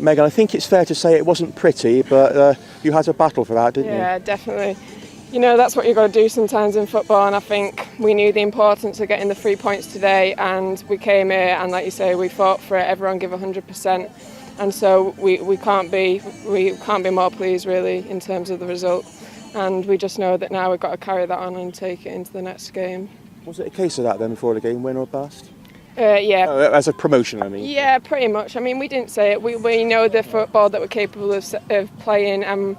Megan, I think it's fair to say it wasn't pretty, but you had a battle for that, didn't you? Yeah, definitely. You know, that's what you've got to do sometimes in football, and I think we knew the importance of getting the 3 points today, and we came here and, like you say, we fought for it. Everyone give 100%, and so we can't be more pleased really in terms of the result, and we just know that now we've got to carry that on and take it into the next game. Was it a case of that then before the game, win or bust? Yeah. As a promotion, I mean. Yeah, pretty much. I mean, we didn't say it. We know the football that we're capable of playing, and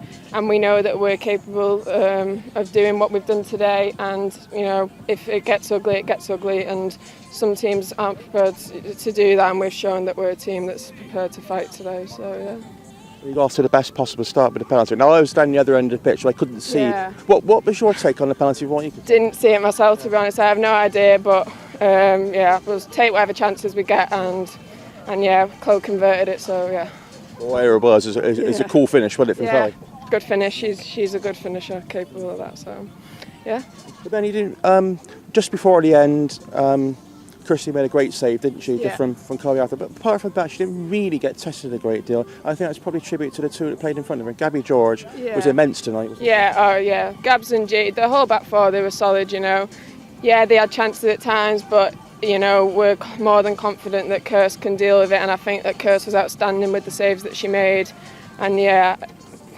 we know that we're capable of doing what we've done today. And you know, if it gets ugly, it gets ugly. And some teams aren't prepared to do that, and we've shown that we're a team that's prepared to fight today. So yeah. You got off to the best possible start with the penalty. Now I was down the other end of the pitch, so I couldn't see. Yeah. What was your take on the penalty? Didn't see it myself, to be honest. I have no idea, but we'll take whatever chances we get, and yeah, Chloe converted it, so yeah. Well, whatever it was, it's a cool finish, wasn't it, from Chloe? Good finish. She's a good finisher, capable of that. So yeah. But then he didn't. Just before the end, Kirsty made a great save, didn't she, from Chloe Arthur? But apart from that, she didn't really get tested a great deal. I think that's probably a tribute to the two that played in front of her. Gabby George was immense tonight, wasn't she? Gabs and G, the whole back four, they were solid, you know. Yeah, they had chances at times, but, you know, we're more than confident that Kirst can deal with it, and I think that Kirst was outstanding with the saves that she made. And yeah,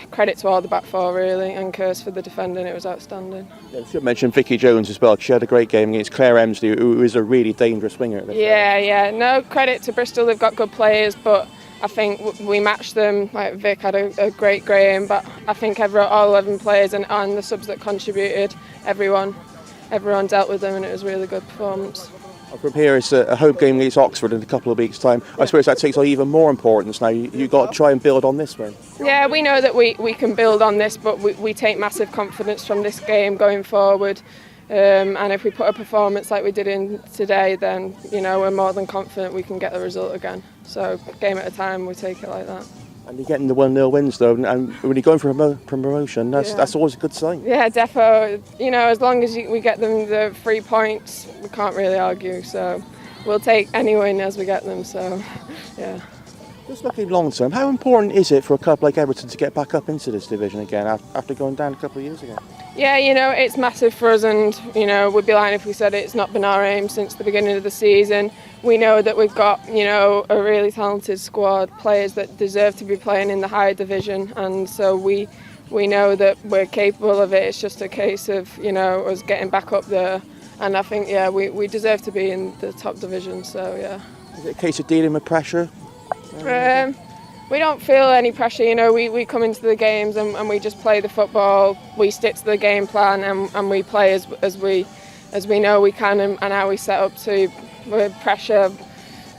credit to all the back four really, and Kirst for the defending, it was outstanding. Yeah, I should mention Vicky Jones as well. She had a great game against Claire Emsley, who is a really dangerous winger. No credit to Bristol, they've got good players, but I think we matched them. Like Vic had a great game, but I think all 11 players and the subs that contributed, everyone dealt with them, and it was a really good performance. From here, it's a home game against Oxford in a couple of weeks' time. I suppose that takes on even more importance now. You've got to try and build on this one. Yeah, we know that we can build on this, but we take massive confidence from this game going forward. And if we put a performance like we did in today, then you know we're more than confident we can get the result again. So game at a time, we take it like that. And you're getting the 1-0 wins though, and when you're going for a promotion, that's always a good sign. Yeah, defo. You know, as long as we get them the 3 points, we can't really argue. So we'll take any win as we get them. So yeah. Just looking long term, how important is it for a club like Everton to get back up into this division again after going down a couple of years ago? Yeah, you know, it's massive for us, and you know, we'd be lying if we said it's not been our aim since the beginning of the season. We know that we've got, you know, a really talented squad, players that deserve to be playing in the higher division, and so we know that we're capable of it. It's just a case of, you know, us getting back up there, and I think we deserve to be in the top division. So yeah. Is it a case of dealing with pressure? We don't feel any pressure, you know. We come into the games and we just play the football. We stick to the game plan and we play as we know we can and how we set up to. With pressure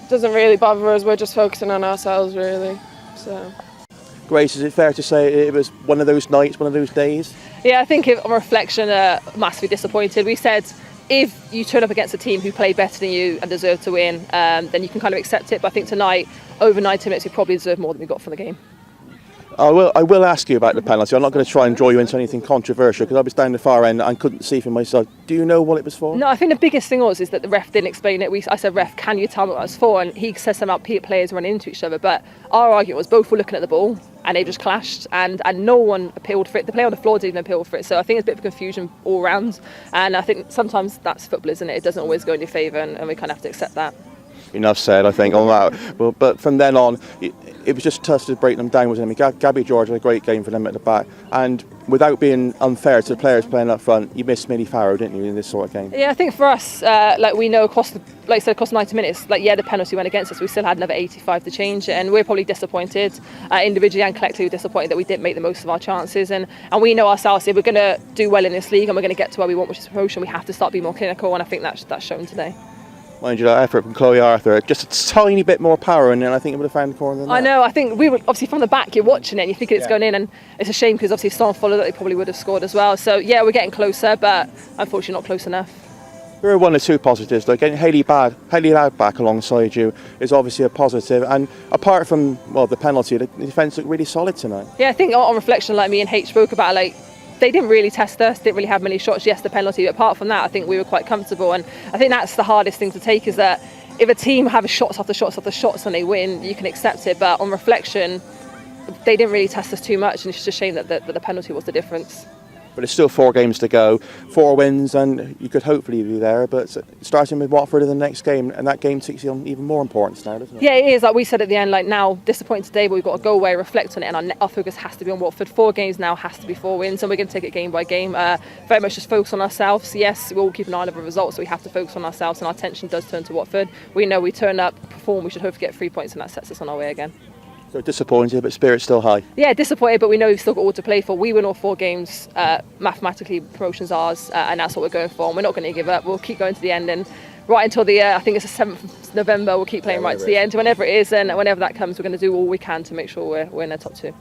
doesn't really bother us. We're just focusing on ourselves really. So. Grace, is it fair to say it was one of those nights, one of those days? Yeah, I think on reflection, massively disappointed. We said if you turn up against a team who played better than you and deserve to win, then you can kind of accept it. But I think tonight, over 90 minutes, we probably deserve more than we got from the game. I will ask you about the penalty. I'm not going to try and draw you into anything controversial because I was down the far end and couldn't see for myself. Do you know what it was for? No, I think the biggest thing is that the ref didn't explain it. I said, ref, can you tell me what it was for? And he said something about players running into each other. But our argument was both were looking at the ball and they just clashed and no one appealed for it. The player on the floor didn't even appeal for it. So I think it's a bit of confusion all round. And I think sometimes that's football, isn't it? It doesn't always go in your favour and we kind of have to accept that. Enough said, I think, on that. Well, but from then on, it was just tough to break them down, wasn't it? I mean, Gabby George had a great game for them at the back, and without being unfair to the players playing up front, you missed Millie Farrow, didn't you, in this sort of game? Yeah, I think for us, we know across 90 minutes, the penalty went against us. We still had another 85 to change it, and we're probably disappointed, individually and collectively disappointed that we didn't make the most of our chances. And we know ourselves, if we're going to do well in this league and we're going to get to where we want, which is promotion, we have to start being more clinical, and I think that's shown today. Mind you, that effort from Chloe Arthur, just a tiny bit more power, and then I think it would have found the corner than that. I know, I think we were obviously from the back, you're watching it and you're thinking it's going in, and it's a shame because obviously if someone followed it, they probably would have scored as well. So yeah, we're getting closer, but unfortunately not close enough. There are one or two positives. Like getting Hayley Loud back alongside you is obviously a positive, and apart from the penalty, the defence looked really solid tonight. Yeah, I think on reflection, like me and H spoke about, they didn't really test us, didn't really have many shots. Yes, the penalty, but apart from that, I think we were quite comfortable, and I think that's the hardest thing to take, is that if a team have shots after shots after shots and they win, you can accept it. But on reflection, they didn't really test us too much, and it's just a shame that the penalty was the difference. But there's still 4 games to go, 4 wins, and you could hopefully be there. But starting with Watford in the next game, and that game takes on even more importance now, doesn't it? Yeah, it is. Like we said at the end, like now, disappointed today, but we've got to go away, reflect on it, and our focus has to be on Watford. 4 games now has to be 4 wins, and we're going to take it game by game. Very much just focus on ourselves. Yes, we'll keep an eye on the results, so we have to focus on ourselves, and our attention does turn to Watford. We know we turn up, perform, we should hopefully get 3 points, and that sets us on our way again. So disappointed, but spirit's still high. Yeah, disappointed, but we know we've still got all to play for. We win all 4 games, mathematically promotion's ours, and that's what we're going for. And we're not going to give up. We'll keep going to the end, and right until the I think it's the 7th of November, we'll keep playing right to the end. Whenever it is, and whenever that comes, we're going to do all we can to make sure we're in the top 2.